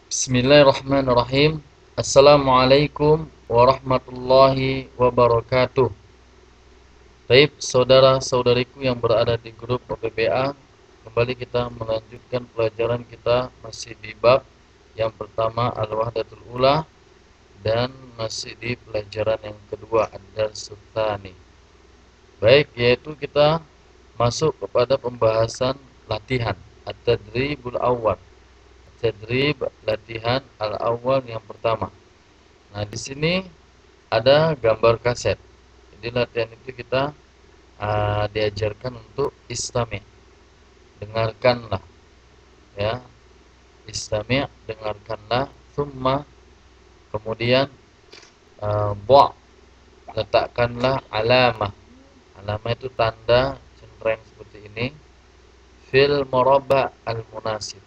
Bismillahirrahmanirrahim. Assalamualaikum warahmatullahi wabarakatuh. Baik, saudara-saudariku yang berada di grup OPBA, kembali kita melanjutkan pelajaran kita masih di bab yang pertama Al-Wahdatul Ula dan masih di pelajaran yang kedua Ad-Darsus Tsani. Baik, yaitu kita masuk kepada pembahasan latihan At-Tadribul Awwal. Tadrib latihan al-awwal yang pertama. Nah, di sini ada gambar kaset. Jadi latihan itu kita diajarkan untuk istami', dengarkanlah, ya. Istami', dengarkanlah, thumma, kemudian ba', letakkanlah alamah. Alamah itu tanda centreng seperti ini. Fil murabba' al-munasib,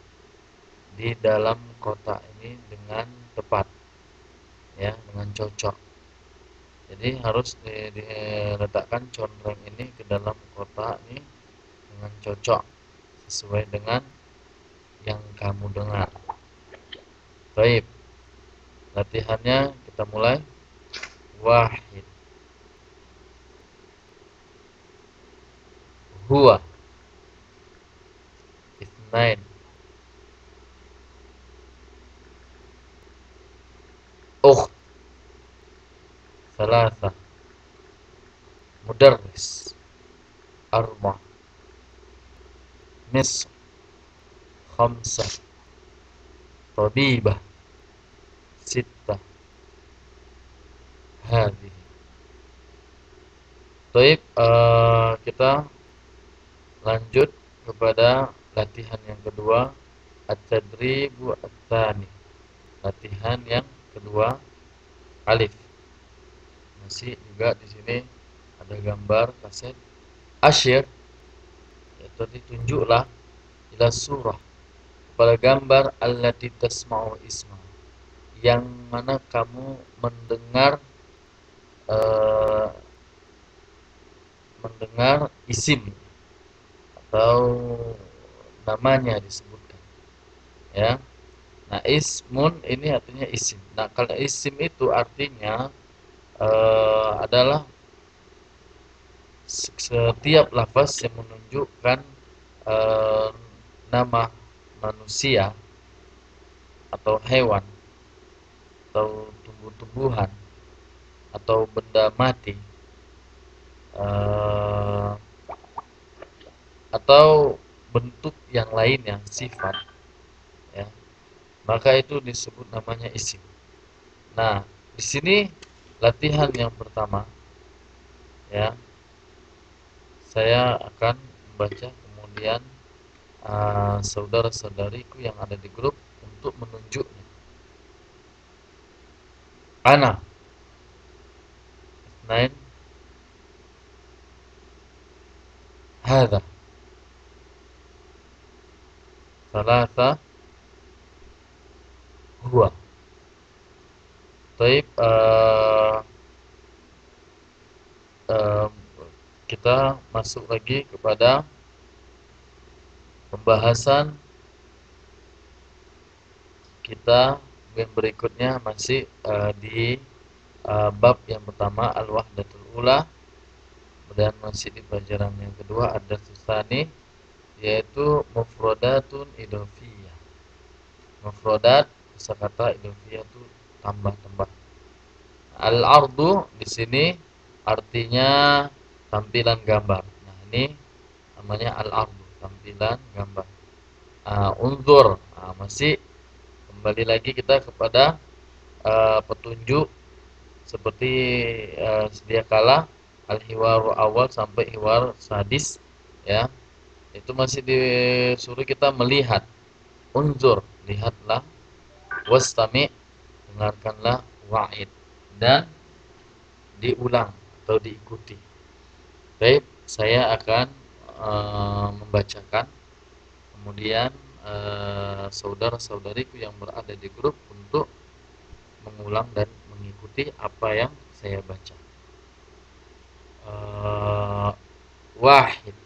di dalam kotak ini dengan tepat, ya, dengan cocok. Jadi harus diletakkan conreng ini ke dalam kotak ini dengan cocok sesuai dengan yang kamu dengar. Baik, latihannya kita mulai. Wahid, huwa, itsnain, ukht, thalatha, mudarris, arba', nisf, khamsa, tabibah, sittah, hadhihi. Baik, kita lanjut kepada latihan yang kedua, at-tadribu at-tsani. Latihan yang kedua, alif. Masih juga di sini ada gambar kaset. Asyir, yaitu ditunjuklah ila surah, pada gambar allati tasma'u isma, yang mana kamu mendengar eh, isim atau namanya disebutkan, ya. Nah, ismun ini artinya isim. Nah, kalau isim itu artinya adalah setiap lafaz yang menunjukkan eh, nama manusia atau hewan atau tumbuh-tumbuhan atau benda mati, eh, atau bentuk yang lainnya, sifat, ya, maka itu disebut namanya isim. Nah, di sini latihan yang pertama, ya, saya akan membaca, kemudian saudara-saudariku yang ada di grup untuk menunjuknya. Ana, nain, hadha, thalatha, huwa. Taib, eh, kita masuk lagi kepada pembahasan kita yang berikutnya, masih di bab yang pertama Al-Wahdatul Ula, dan masih di pelajaran yang kedua ada susani, yaitu mufradatun idhofiyah. Mufradat kosakata idhofiyah itu tambah-tambah. Al-ardu di sini artinya tampilan gambar. Nah, ini namanya al-ardu, tampilan gambar. Unzur, masih kembali lagi kita kepada petunjuk seperti sedia kala al-hiwar awal sampai hiwar sadis, ya. Itu masih disuruh kita melihat. Unzur, lihatlah. Wastami, dengarkanlah. Wa'id, dan diulang atau diikuti. Baik, saya akan membacakan, kemudian saudara-saudariku yang berada di grup untuk mengulang dan mengikuti apa yang saya baca. Wahid,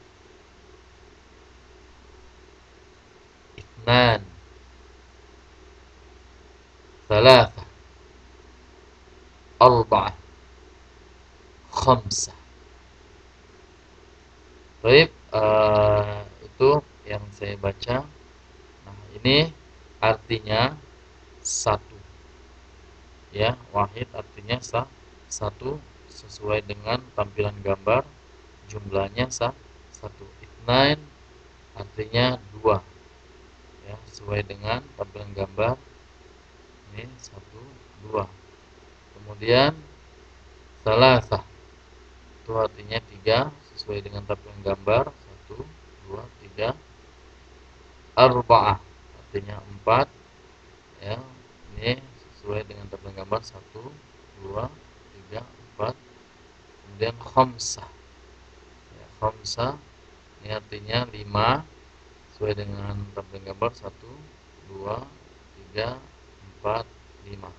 itnan, Thalatha, arba'ah, khamsah. Baik, itu yang saya baca. Nah, ini artinya satu. Ya, wahid artinya satu, sesuai dengan tampilan gambar, jumlahnya satu. Itnain artinya dua, ya, sesuai dengan tampilan gambar, ini satu, dua. Kemudian salasah itu artinya tiga, sesuai dengan tampilan gambar, satu, dua, tiga. Arba'ah artinya empat, ya, ini sesuai dengan tampilan gambar, satu, dua, tiga, empat. Kemudian khamsah, ya, khamsah ini artinya lima, sesuai dengan tampilan gambar, satu, dua, tiga, empat, lima.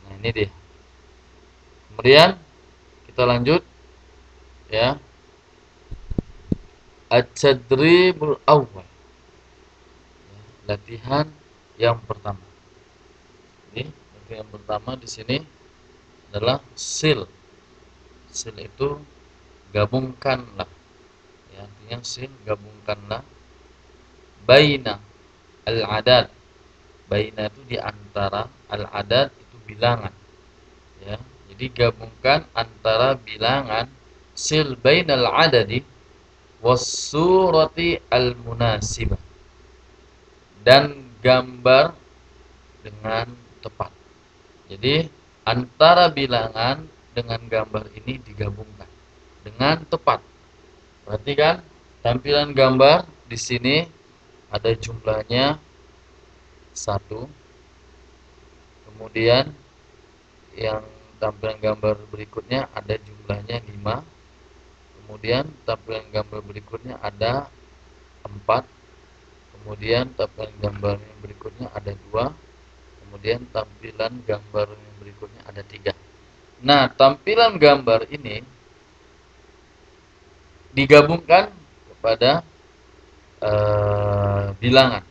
Nah, ini dia. Kemudian kita lanjut, ya, at-tadribul awwal, latihan yang pertama. Ini latihan yang pertama di sini adalah sil. Sil itu gabungkanlah, ya, artinya sil gabungkanlah. Baina al-adad, baina itu di antara, al-adad itu bilangan, ya. Jadi gabungkan antara bilangan, sil bainal adadi was surati al-munasibah, dan gambar dengan tepat. Jadi antara bilangan dengan gambar ini digabungkan dengan tepat. Berarti kan tampilan gambar di sini ada jumlahnya satu. Kemudian yang tampilan gambar berikutnya ada jumlahnya 5. Kemudian tampilan gambar berikutnya ada 4. Kemudian tampilan gambar yang berikutnya ada 2. Kemudian tampilan gambar yang berikutnya ada 3. Nah, tampilan gambar ini digabungkan kepada bilangan,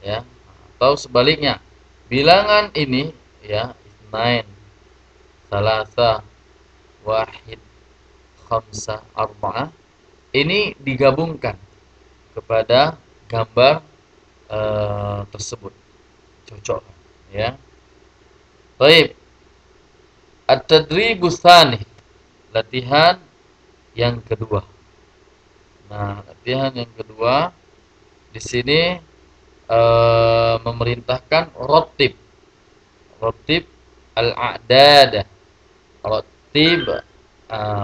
ya, atau sebaliknya, bilangan ini, ya, isnain, salasa, wahid, khamsah, arba'ah, ini digabungkan kepada gambar tersebut, cocok, ya. Baik, at-tadribus tsani, latihan yang kedua. Nah, latihan yang kedua di sini memerintahkan rotib, rotib al-a'dad, rotib,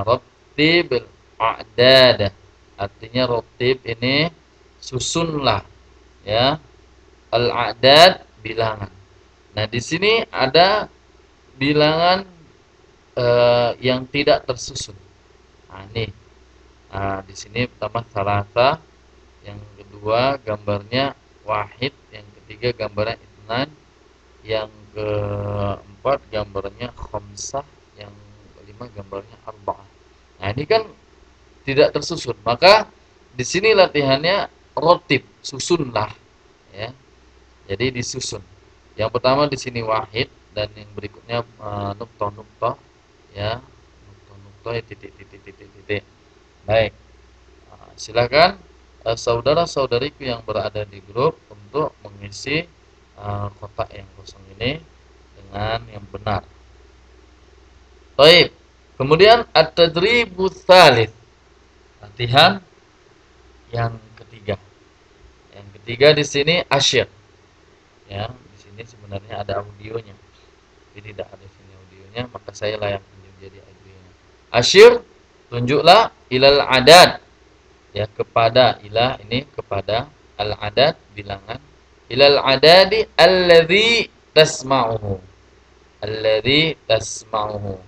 rotib al-a'dad, artinya rotib ini susunlah, ya, al-a'dad bilangan. Nah, di sini ada bilangan yang tidak tersusun. Nah, ini. Nah, di sini pertama salasa, yang kedua gambarnya wahid, yang ketiga gambarnya itnan, yang keempat gambarnya khamsah, yang kelima gambarnya arba'ah. Nah, ini kan tidak tersusun. Maka di sini latihannya rotib, susunlah, ya. Jadi disusun. Yang pertama di sini wahid, dan yang berikutnya nuktoh-nuktoh, ya, nuktoh-nuktoh, ya, titik-titik-titik-titik. Baik. Silakan saudara-saudariku yang berada di grup untuk mengisi kotak yang kosong ini dengan yang benar. Baik. Kemudian at-tadribus tsalits, latihan yang ketiga. Yang ketiga di sini asyir. Ya, di sini sebenarnya ada audionya. Jadi tidak ada sini audionya, maka saya layakkan menjadi audionya. Asyir, tunjuklah ilal adad, ya, kepada, ilah ini kepada, al-adad bilangan, ilal adadi alladzi tasma'uhu, alladzi tasma'uhu,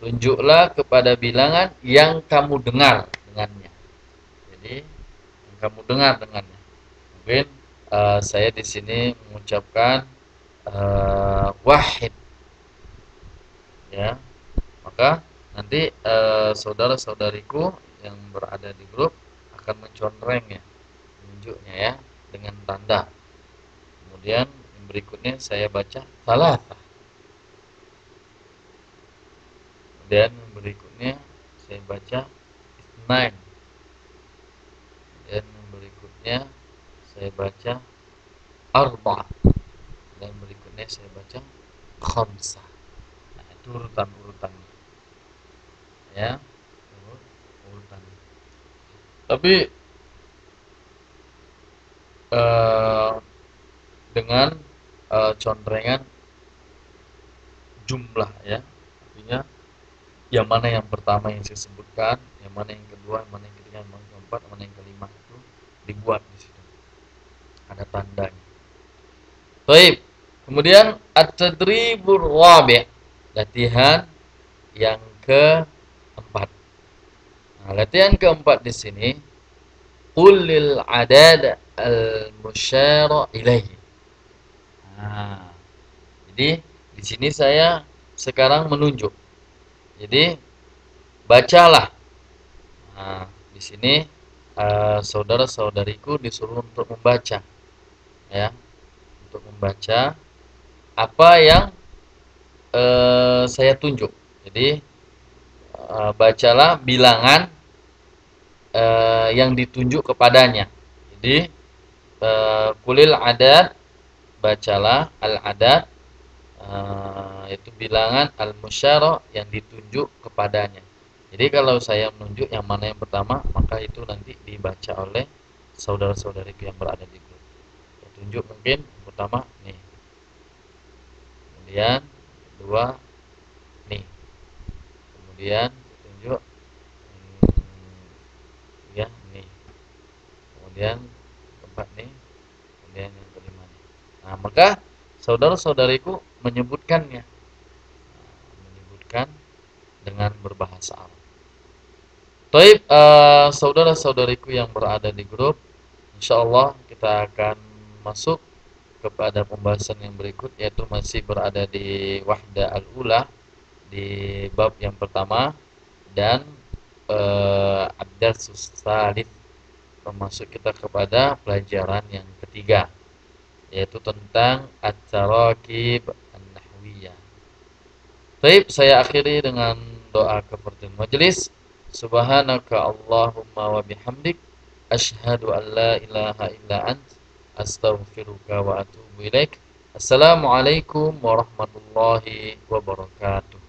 tunjuklah kepada bilangan yang kamu dengar dengannya. Jadi yang kamu dengar dengannya. Mungkin saya di sini mengucapkan wahid, ya, maka nanti saudara-saudariku yang berada di grup akan mencontrengnya, menunjuknya, ya, dengan tanda. Kemudian berikutnya saya baca salah. Dan berikutnya saya baca isnain. Dan berikutnya saya baca arba. Dan berikutnya saya baca khamsa. Nah, itu urutan-urutan ya, urutan. Tapi eh, dengan contohengan jumlah ya, artinya yang mana yang pertama yang saya sebutkan, yang mana yang kedua, yang mana yang ketiga, yang mana yang keempat, yang mana yang kelima itu dibuat di situ. Ada tandanya. Baik. Kemudian at-tadribur rabi', latihan yang keempat. Nah, latihan keempat di sini qulil adad al-musyara ilaihi. Nah, jadi di sini saya sekarang menunjuk. Jadi bacalah. Nah, di sini saudara-saudariku disuruh untuk membaca, ya, untuk membaca apa yang saya tunjuk. Jadi bacalah bilangan yang ditunjuk kepadanya. Jadi kulil adad, bacalah al adad, itu bilangan al musyara yang ditunjuk kepadanya. Jadi kalau saya menunjuk yang mana yang pertama, maka itu nanti dibaca oleh saudara-saudariku yang berada di grup. Saya tunjuk mungkin yang pertama nih, kemudian kedua nih, kemudian tunjuk ya nih, kemudian keempat nih, kemudian yang kelima nih. Nah, maka saudara-saudariku menyebutkannya, menyebutkan dengan berbahasa Arab. Taib, saudara-saudariku yang berada di grup, insya Allah kita akan masuk kepada pembahasan yang berikut, yaitu masih berada di wahda al-ula, di bab yang pertama, dan ad-darsus tsalits, termasuk kita kepada pelajaran yang ketiga, yaitu tentang at-tarakib an-nahwiyah. Baik, saya akhiri dengan doa kafaratul majelis. Subhanaka Allahumma wa bihamdik, asyhadu an la ilaha illa ant, astaghfiruka wa atubu ilaik. Assalamualaikum warahmatullahi wabarakatuh.